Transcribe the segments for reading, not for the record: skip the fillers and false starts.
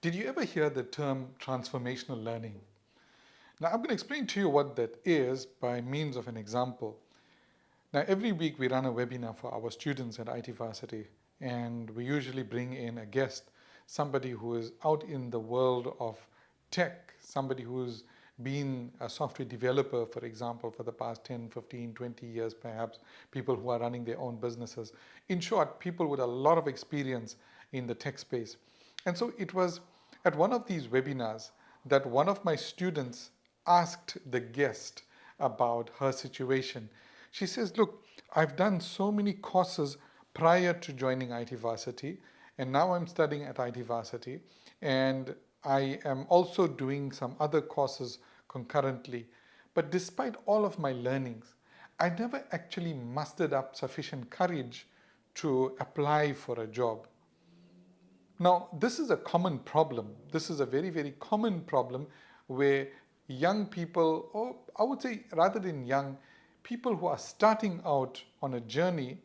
Did you ever hear the term transformational learning? Now, I'm going to explain to you what that is by means of an example. Now, every week we run a webinar for our students at IT Varsity, and we usually bring in a guest, somebody who is out in the world of tech, somebody who's been a software developer, for example, for the past 10, 15, 20 years, perhaps, people who are running their own businesses. In short, people with a lot of experience in the tech space. And so it was at one of these webinars that one of my students asked the guest about her situation. She says, look, I've done so many courses prior to joining IT Varsity, and now I'm studying at IT Varsity, and I am also doing some other courses concurrently. But despite all of my learnings, I never actually mustered up sufficient courage to apply for a job. Now, this is a common problem. This is a very, very common problem where young people, or I would say rather than young, people who are starting out on a journey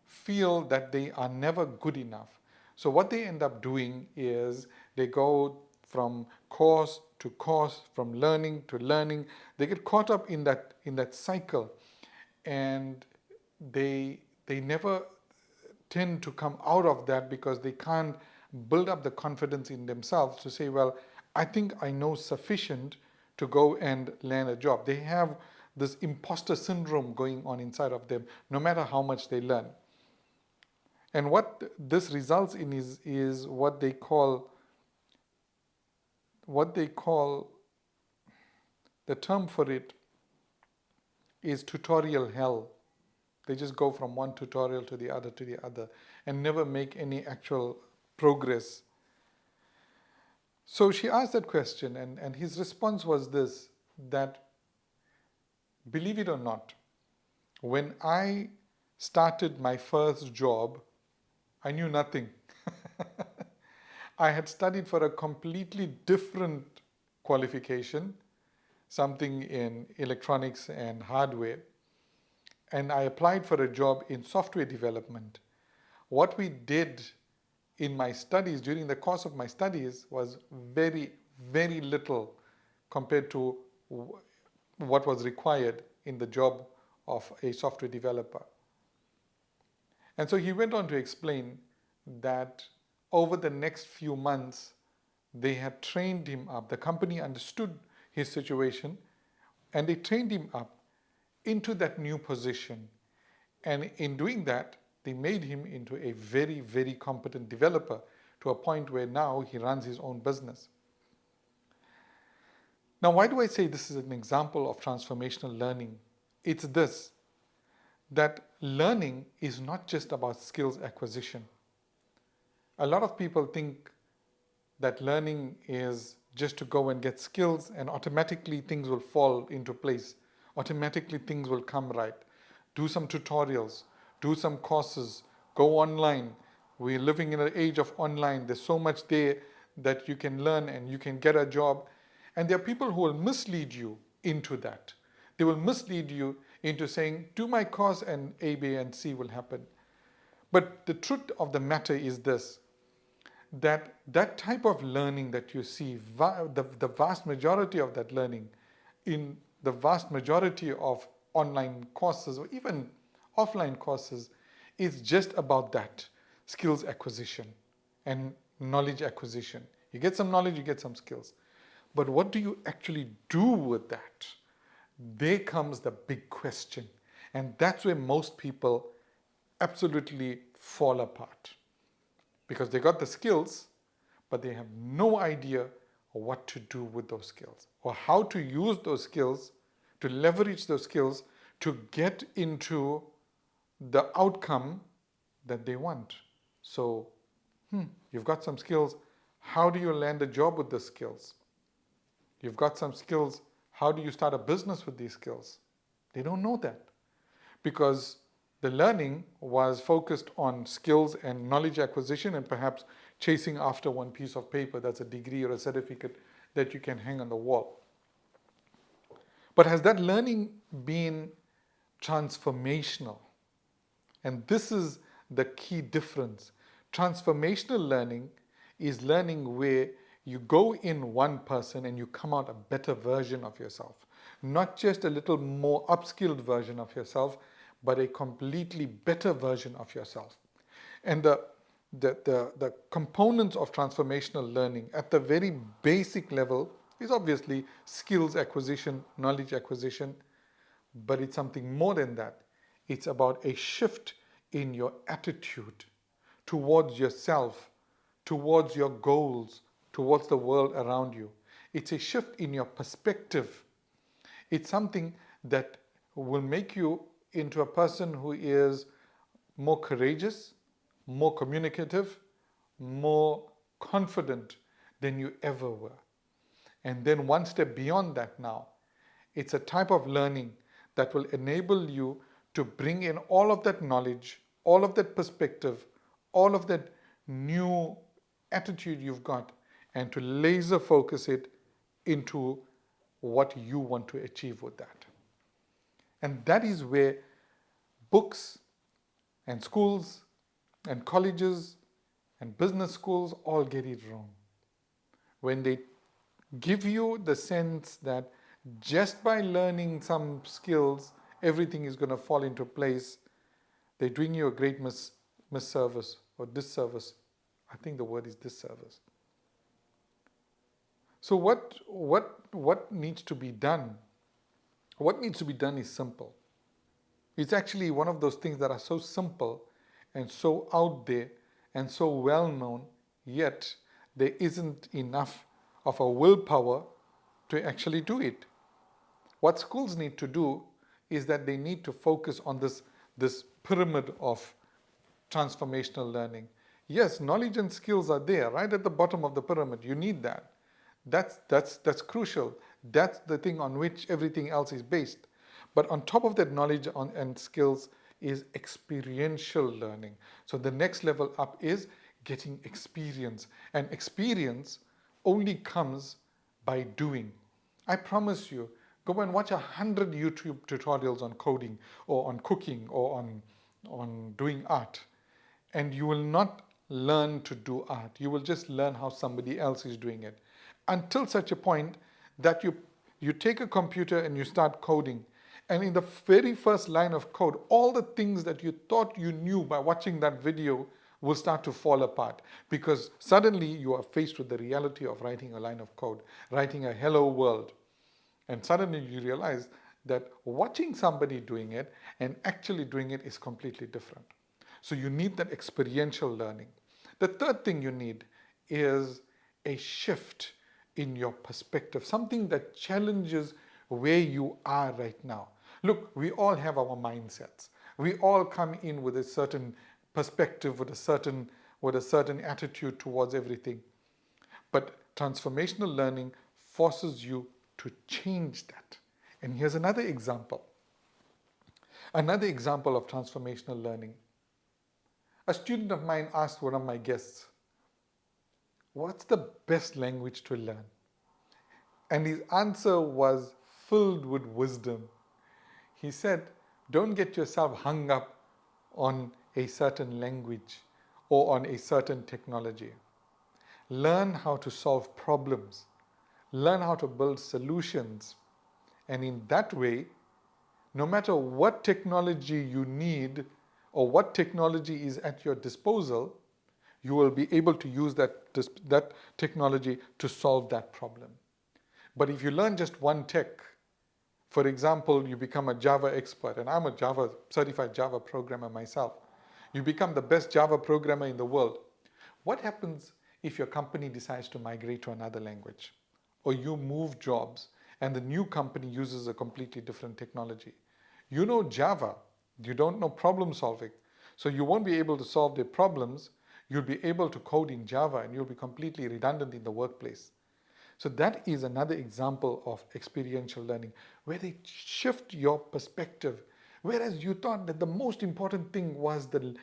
feel that they are never good enough. So what they end up doing is they go from course to course, from learning to learning. They get caught up in that cycle, and they never tend to come out of that because they can't build up the confidence in themselves to say, well, I think I know sufficient to go and land a job. They have this imposter syndrome going on inside of them, no matter how much they learn. And what this results in is what they call the term for it is tutorial hell. They just go from one tutorial to the other and never make any actual progress. So she asked that question, and his response was this, that believe it or not, when I started my first job, I knew nothing. I had studied for a completely different qualification, something in electronics and hardware, and I applied for a job in software development. What we did in my studies, during the course of my studies, was very, very little compared to what was required in the job of a software developer. And so he went on to explain that over the next few months, they had trained him up. The company understood his situation, and they trained him up into that new position. And in doing that, they made him into a very, very competent developer to a point where now he runs his own business. Now, why do I say this is an example of transformational learning? It's this, that learning is not just about skills acquisition. A lot of people think that learning is just to go and get skills and automatically things will fall into place. Automatically things will come right. Do some tutorials, do some courses, go online. We're living in an age of online. There's so much there that you can learn and you can get a job. And there are people who will mislead you into that. They will mislead you into saying, do my course and A, B, and C will happen. But the truth of the matter is this, that type of learning that you see, the vast majority of that learning in the vast majority of online courses or even offline courses is just about that, skills acquisition and knowledge acquisition. You get some knowledge, you get some skills. But what do you actually do with that? There comes the big question. And that's where most people absolutely fall apart. Because they got the skills, but they have no idea what to do with those skills or how to use those skills, to leverage those skills to get into the outcome that they want. So, you've got some skills. How do you land a job with the skills? You've got some skills. How do you start a business with these skills? They don't know that because the learning was focused on skills and knowledge acquisition and perhaps chasing after one piece of paper that's a degree or a certificate that you can hang on the wall. But has that learning been transformational? And this is the key difference. Transformational learning is learning where You go in one person and you come out a better version of yourself. Not just a little more upskilled version of yourself, but a completely better version of yourself. And the components of transformational learning at the very basic level is obviously skills acquisition, knowledge acquisition, but it's something more than that. It's about a shift in your attitude towards yourself, towards your goals, towards the world around you. It's a shift in your perspective. It's something that will make you into a person who is more courageous, more communicative, more confident than you ever were. And then one step beyond that now, it's a type of learning that will enable you to bring in all of that knowledge, all of that perspective, all of that new attitude you've got, and to laser focus it into what you want to achieve with that. And that is where books and schools and colleges and business schools all get it wrong. When they give you the sense that just by learning some skills, everything is going to fall into place, they're doing you a great misservice or disservice. I think the word is disservice. So what needs to be done? What needs to be done is simple. It's actually one of those things that are so simple and so out there and so well known, yet there isn't enough of a willpower to actually do it. What schools need to do is that they need to focus on this pyramid of transformational learning. Yes, knowledge and skills are there, right at the bottom of the pyramid. You need that. That's crucial. That's the thing on which everything else is based. But on top of that knowledge and skills is experiential learning. So the next level up is getting experience. And experience only comes by doing. I promise you, go and watch 100 YouTube tutorials on coding or on cooking or on doing art. And you will not learn to do art. You will just learn how somebody else is doing it. Until such a point that you take a computer and you start coding. And in the very first line of code, all the things that you thought you knew by watching that video will start to fall apart, because suddenly you are faced with the reality of writing a line of code, writing a hello world. And suddenly you realize that watching somebody doing it and actually doing it is completely different. So you need that experiential learning. The third thing you need is a shift in your perspective, something that challenges where you are right now. Look, we all have our mindsets. We all come in with a certain perspective, with a certain attitude towards everything. But transformational learning forces you to change that. And here's another example. Another example of transformational learning. A student of mine asked one of my guests, "What's the best language to learn?" And his answer was filled with wisdom. He said, "Don't get yourself hung up on a certain language or on a certain technology. Learn how to solve problems. Learn how to build solutions. And in that way, no matter what technology you need or what technology is at your disposal, you will be able to use that technology to solve that problem." But if you learn just one tech, for example, you become a Java expert, and I'm a certified Java programmer myself. You become the best Java programmer in the world. What happens if your company decides to migrate to another language? Or you move jobs and the new company uses a completely different technology? You know Java, you don't know problem solving. So you won't be able to solve their problems. You'll be able to code in Java and you'll be completely redundant in the workplace. So that is another example of experiential learning, where they shift your perspective. Whereas you thought that the most important thing was the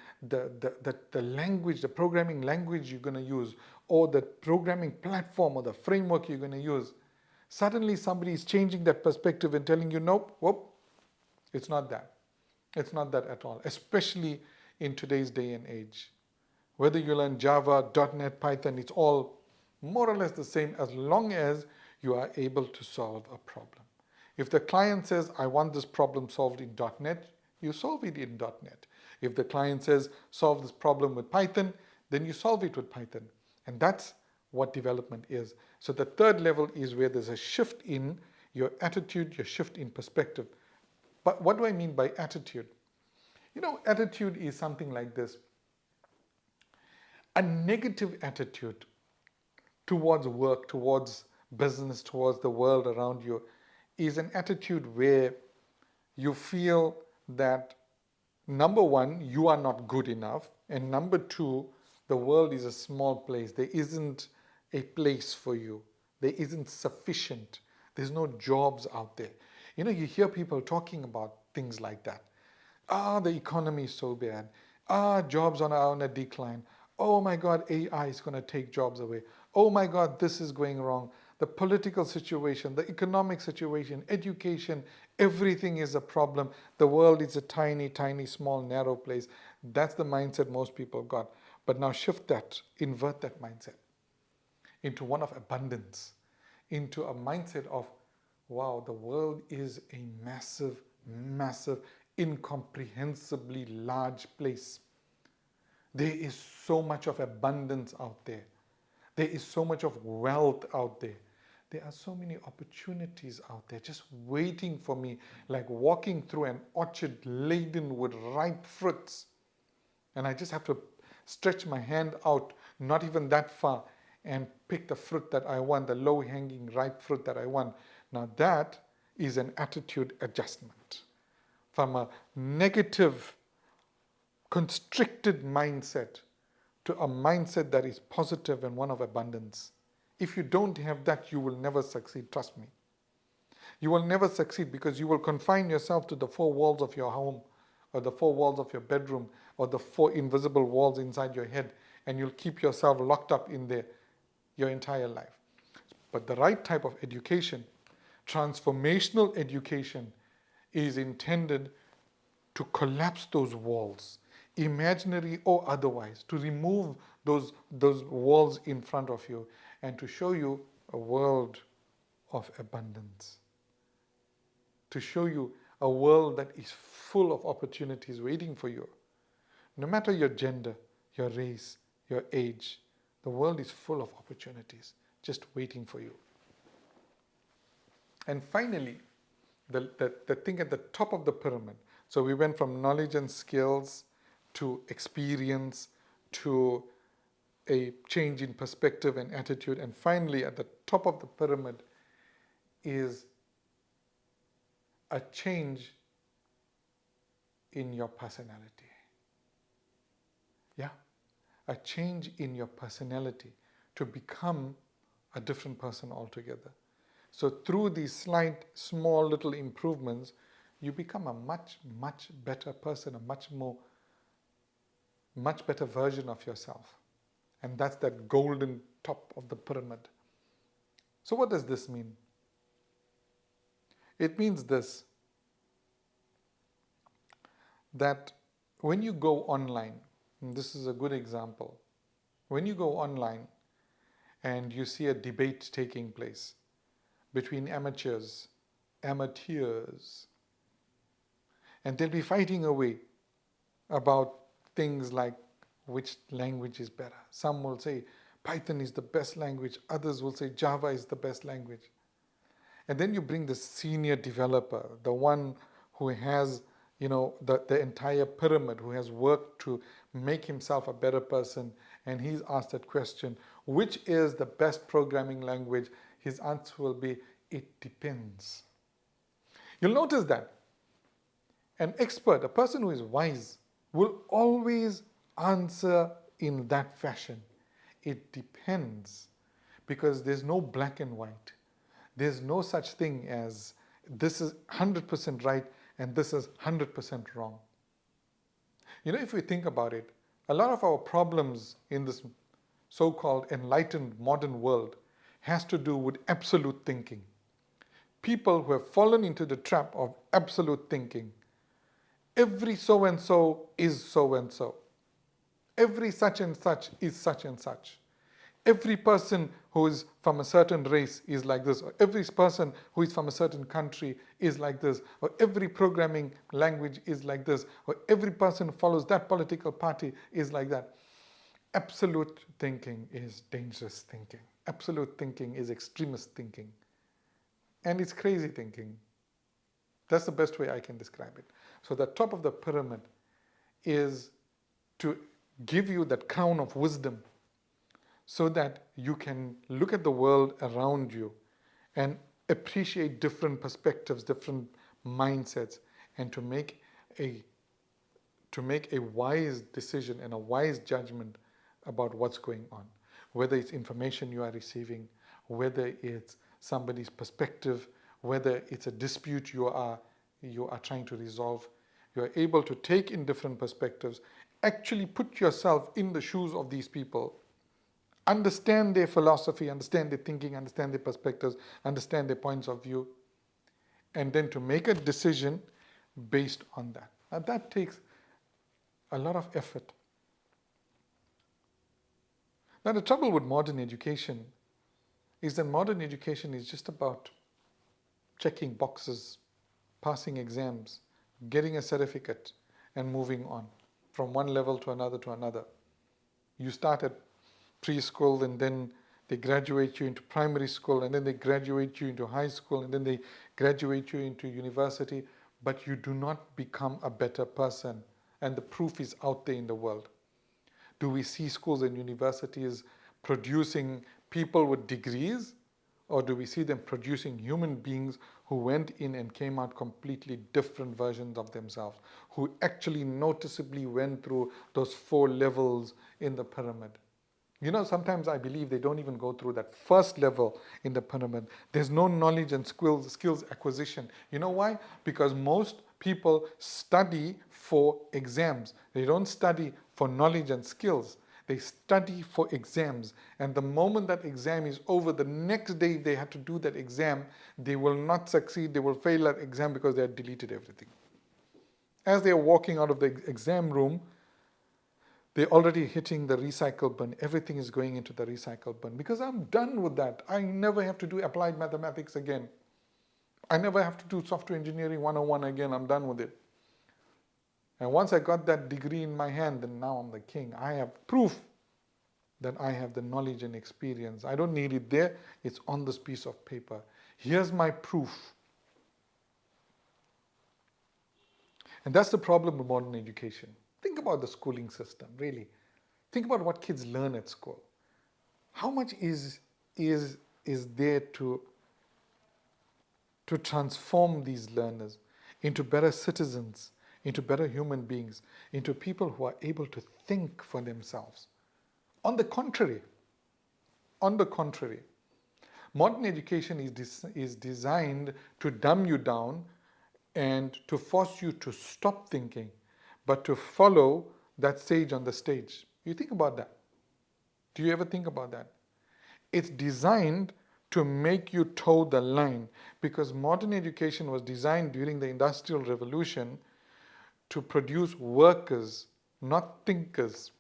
language, the programming language you're going to use, or the programming platform or the framework you're going to use. Suddenly somebody is changing that perspective and telling you, nope, whoop, it's not that. It's not that at all, especially in today's day and age. Whether you learn Java, .NET, Python, it's all more or less the same as long as you are able to solve a problem. If the client says, I want this problem solved in .NET, you solve it in .NET. If the client says, solve this problem with Python, then you solve it with Python. And that's what development is. So the third level is where there's a shift in your attitude, your shift in perspective. But what do I mean by attitude? Attitude is something like this. A negative attitude towards work, towards business, towards the world around you is an attitude where you feel that, number one, you are not good enough, and number two, the world is a small place. There isn't a place for you. There isn't sufficient. There's no jobs out there. You hear people talking about things like that. The economy is so bad. Jobs are on a decline. Oh my God, AI is going to take jobs away. Oh my God, this is going wrong. The political situation, the economic situation, education, everything is a problem. The world is a tiny, tiny, small, narrow place. That's the mindset most people got. But now shift that, invert that mindset into one of abundance, into a mindset of, wow, the world is a massive, massive, incomprehensibly large place. There is so much of abundance out there. There is so much of wealth out there. There are so many opportunities out there just waiting for me, like walking through an orchard laden with ripe fruits. And I just have to stretch my hand out, not even that far, and pick the fruit that I want, the low-hanging ripe fruit that I want. Now that is an attitude adjustment. From a negative, constricted mindset to a mindset that is positive and one of abundance. If you don't have that, you will never succeed, trust me. You will never succeed because you will confine yourself to the four walls of your home, or the four walls of your bedroom, or the four invisible walls inside your head, and you'll keep yourself locked up in there your entire life. But the right type of education, transformational education, is intended to collapse those walls, imaginary or otherwise, to remove those walls in front of you and to show you a world of abundance, to show you a world that is full of opportunities waiting for you. No matter your gender, your race, your age, the world is full of opportunities just waiting for you. And finally, the thing at the top of the pyramid. So we went from knowledge and skills to experience to a change in perspective and attitude. And finally, at the top of the pyramid is a change in your personality. Yeah, a change in your personality to become a different person altogether. So through these slight, small, little improvements, you become a much, much better person, a much better version of yourself. And that's that golden top of the pyramid. So what does this mean? It means this, that when you go online, and this is a good example, when you go online and you see a debate taking place between amateurs, and they'll be fighting away about things like which language is better. Some will say Python is the best language, others will say Java is the best language. And then you bring the senior developer, the one who has the entire pyramid, who has worked to make himself a better person, and he's asked that question, which is the best programming language? His answer will be, it depends. You'll notice that an expert, a person who is wise, will always answer in that fashion. It depends, because there's no black and white. There's no such thing as this is 100% right and this is 100% wrong. If we think about it, a lot of our problems in this so-called enlightened modern world has to do with absolute thinking. People who have fallen into the trap of absolute thinking. Every so-and-so is so-and-so. Every such and such is such and such. Every person who is from a certain race is like this, or every person who is from a certain country is like this, or every programming language is like this, or every person who follows that political party is like that. Absolute thinking is dangerous thinking. Absolute thinking is extremist thinking. And it's crazy thinking. That's the best way I can describe it. So the top of the pyramid is to give you that crown of wisdom so that you can look at the world around you and appreciate different perspectives, different mindsets, and to make a wise decision and a wise judgment about what's going on. Whether it's information you are receiving, whether it's somebody's perspective, whether it's a dispute you are trying to resolve, you are able to take in different perspectives, actually put yourself in the shoes of these people, understand their philosophy, understand their thinking, understand their perspectives, understand their points of view, and then to make a decision based on that. And that takes a lot of effort. Now, the trouble with modern education is that modern education is just about checking boxes, passing exams, getting a certificate, and moving on from one level to another to another. You start at preschool, and then they graduate you into primary school, and then they graduate you into high school, and then they graduate you into university, but you do not become a better person. And the proof is out there in the world. Do we see schools and universities producing people with degrees, or do we see them producing human beings who went in and came out completely different versions of themselves, who actually noticeably went through those 4 levels in the pyramid? You know, sometimes I believe they don't even go through that first level in the pyramid. There's no knowledge and skills acquisition. You know why? Because most people study for exams. They don't study for knowledge and skills. They study for exams. And the moment that exam is over, the next day they have to do that exam, they will not succeed. They will fail that exam because they have deleted everything. As they are walking out of the exam room, they're already hitting the recycle bin. Everything is going into the recycle bin because I'm done with that. I never have to do applied mathematics again. I never have to do software engineering 101 again. I'm done with it. And once I got that degree in my hand, then now I'm the king. I have proof that I have the knowledge and experience. I don't need it there. It's on this piece of paper. Here's my proof. And that's the problem with modern education. Think about the schooling system, really. Think about what kids learn at school. How much is there to transform these learners into better citizens, into better human beings, into people who are able to think for themselves? On the contrary, modern education is designed to dumb you down and to force you to stop thinking, but to follow that sage on the stage. You think about that. Do you ever think about that? It's designed to make you toe the line, because modern education was designed during the Industrial Revolution to produce workers, not thinkers.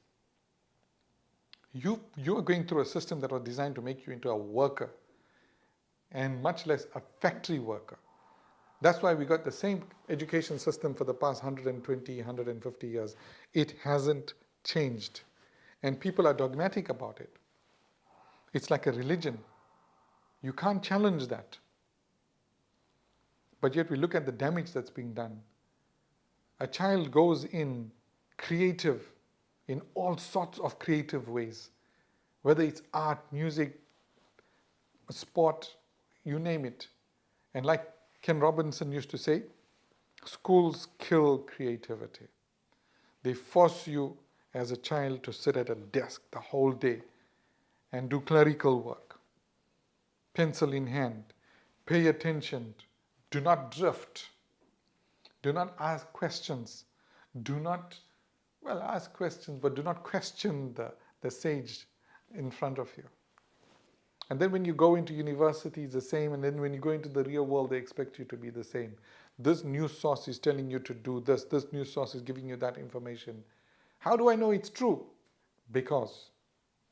You are going through a system that was designed to make you into a worker, and much less a factory worker. That's why we got the same education system for the past 120, 150 years. It hasn't changed. And people are dogmatic about it. It's like a religion. You can't challenge that. But yet we look at the damage that's being done. A child goes in creative, in all sorts of creative ways, whether it's art, music, sport, you name it. And like Ken Robinson used to say, schools kill creativity. They force you as a child to sit at a desk the whole day and do clerical work, pencil in hand, pay attention, do not drift, do not ask questions, ask questions, but do not question the sage in front of you. And then when you go into university, it's the same. And then when you go into the real world, they expect you to be the same. This news source is telling you to do this. This news source is giving you that information. How do I know it's true? Because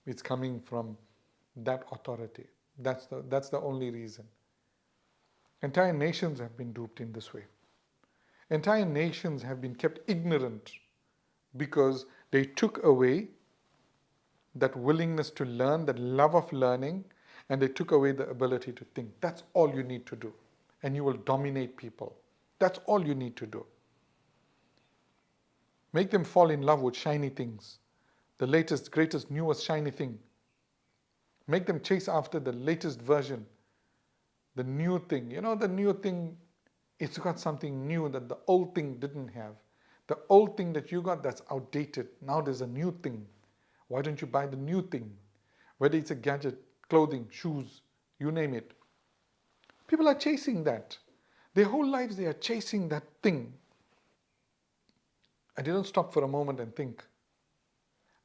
it's coming from that authority. That's the only reason. Entire nations have been duped in this way. Entire nations have been kept ignorant because they took away that willingness to learn, that love of learning, and they took away the ability to think. That's all you need to do. And you will dominate people. That's all you need to do. Make them fall in love with shiny things, the latest, greatest, newest shiny thing. Make them chase after the latest version, the new thing. You know, the new thing, it's got something new that the old thing didn't have. The old thing that you got, that's outdated. Now there's a new thing. Why don't you buy the new thing? Whether it's a gadget, clothing, shoes, you name it. People are chasing that. Their whole lives they are chasing that thing. I didn't stop for a moment and think,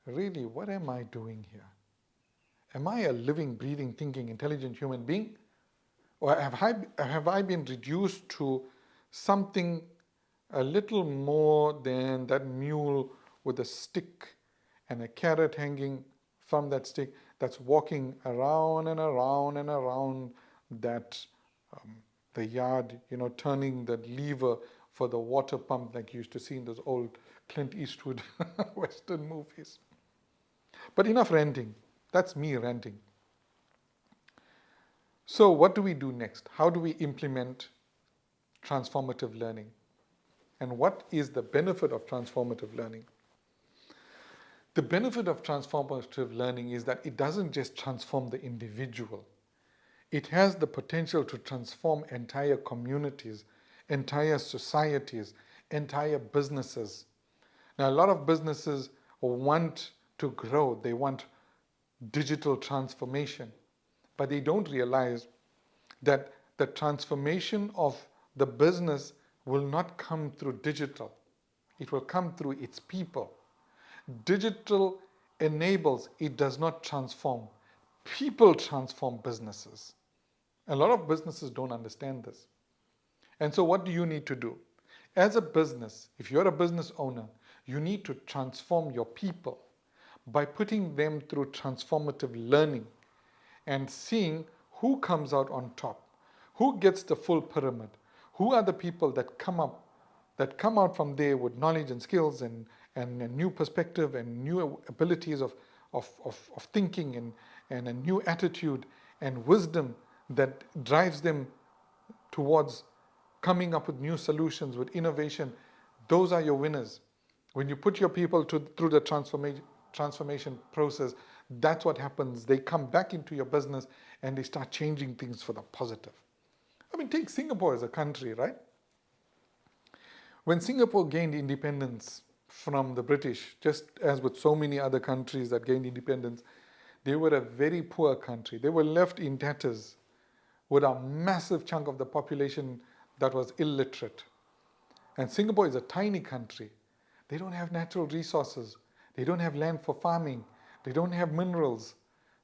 really, what am I doing here? Am I a living, breathing, thinking, intelligent human being? Or have I been reduced to something a little more than that mule with a stick and a carrot hanging from that stick that's walking around and around and around that the yard, turning the lever for the water pump like you used to see in those old Clint Eastwood Western movies. But enough ranting. That's me ranting. So what do we do next? How do we implement transformative learning? And what is the benefit of transformative learning? The benefit of transformative learning is that it doesn't just transform the individual. It has the potential to transform entire communities, entire societies, entire businesses. Now, a lot of businesses want to grow. They want digital transformation. But they don't realize that the transformation of the business will not come through digital. It will come through its people. Digital enables, it does not transform. People transform businesses. A lot of businesses don't understand this. And so what do you need to do? As a business, if you're a business owner, you need to transform your people by putting them through transformative learning and seeing who comes out on top, who gets the full pyramid, who are the people that come out from there with knowledge and skills and a new perspective and new abilities of thinking and a new attitude and wisdom that drives them towards coming up with new solutions, with innovation. Those are your winners. When you put your people through the transformation process, that's what happens. They come back into your business and they start changing things for the positive. I mean, take Singapore as a country, right? When Singapore gained independence from the British, just as with so many other countries that gained independence, they were a very poor country. They were left in tatters with a massive chunk of the population that was illiterate. And Singapore is a tiny country. They don't have natural resources. They don't have land for farming. They don't have minerals.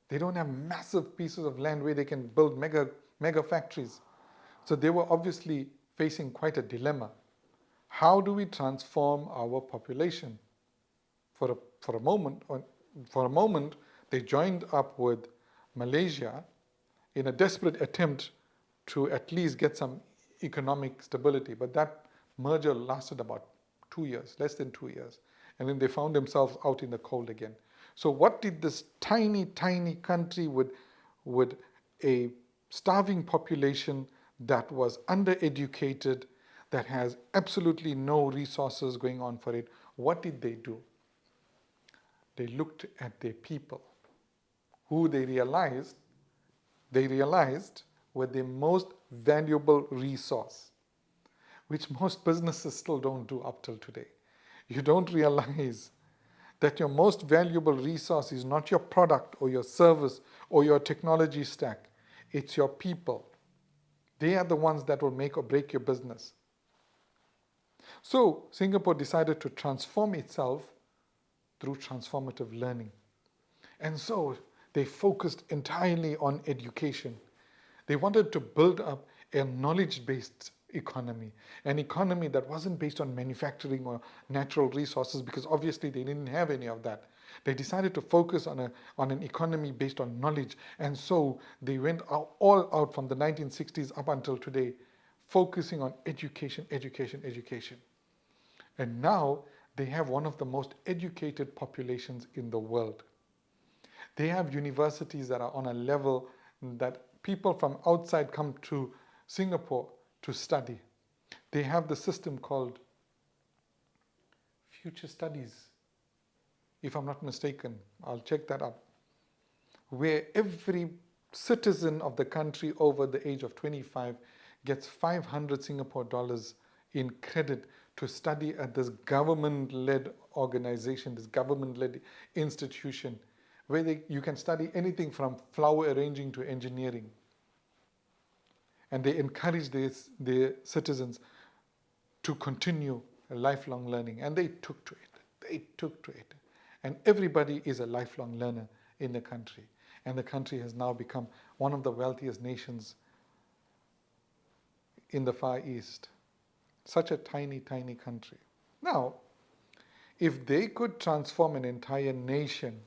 They don't have massive pieces of land where they can build mega factories. So they were obviously facing quite a dilemma. How do we transform our population? For a moment, they joined up with Malaysia in a desperate attempt to at least get some economic stability. But that merger lasted about 2 years, less than 2 years. And then they found themselves out in the cold again. So what did this tiny, tiny country with a starving population that was undereducated, that has absolutely no resources going on for it, what did they do? They looked at their people, who they realized were the most valuable resource, which most businesses still don't do up till today. You don't realize that your most valuable resource is not your product or your service or your technology stack. It's your people. They are the ones that will make or break your business. So Singapore decided to transform itself through transformative learning. And so they focused entirely on education. They wanted to build up a knowledge-based economy, an economy that wasn't based on manufacturing or natural resources, because obviously they didn't have any of that. They decided to focus on an economy based on knowledge, and so they went all out from the 1960s up until today, focusing on education, education, education. And now they have one of the most educated populations in the world. They have universities that are on a level that people from outside come to Singapore to study. They have the system called Future Studies, if I'm not mistaken. I'll check that up. Where every citizen of the country over the age of 25 gets 500 Singapore dollars in credit to study at this government-led organization, this government-led institution, where you can study anything from flower arranging to engineering. And they encourage their citizens to continue a lifelong learning. And they took to it. They took to it. And everybody is a lifelong learner in the country. And the country has now become one of the wealthiest nations in the Far East. Such a tiny, tiny country. Now, if they could transform an entire nation,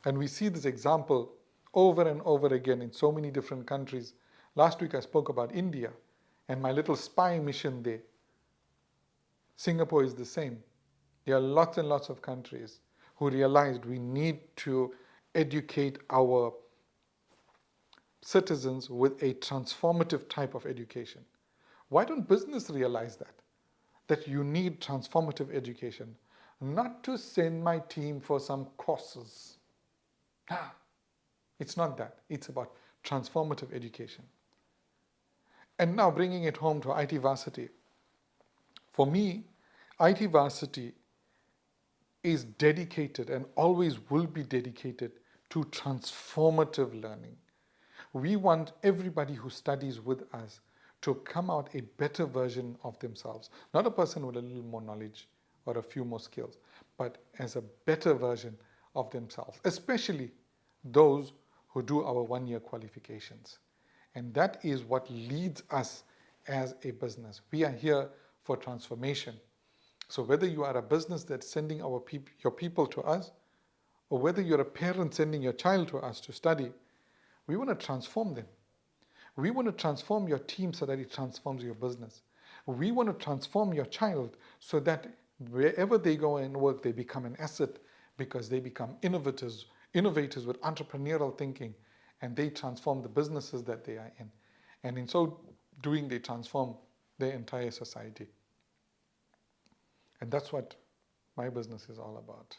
and we see this example over and over again in so many different countries. Last week I spoke about India and my little spy mission there. Singapore is the same. There are lots and lots of countries who realized we need to educate our citizens with a transformative type of education. Why don't business realize that? That you need transformative education, not to send my team for some courses. It's not that. It's about transformative education. And now bringing it home to IT Varsity. For me, IT Varsity is dedicated and always will be dedicated to transformative learning. We want everybody who studies with us to come out a better version of themselves. Not a person with a little more knowledge or a few more skills, but as a better version of themselves, especially those who do our one-year qualifications. And that is what leads us as a business. We are here for transformation. So whether you are a business that's sending your people to us, or whether you're a parent sending your child to us to study, we want to transform them. We want to transform your team so that it transforms your business. We want to transform your child so that wherever they go and work, they become an asset, because they become innovators with entrepreneurial thinking, and they transform the businesses that they are in. And in so doing, they transform their entire society. And that's what my business is all about.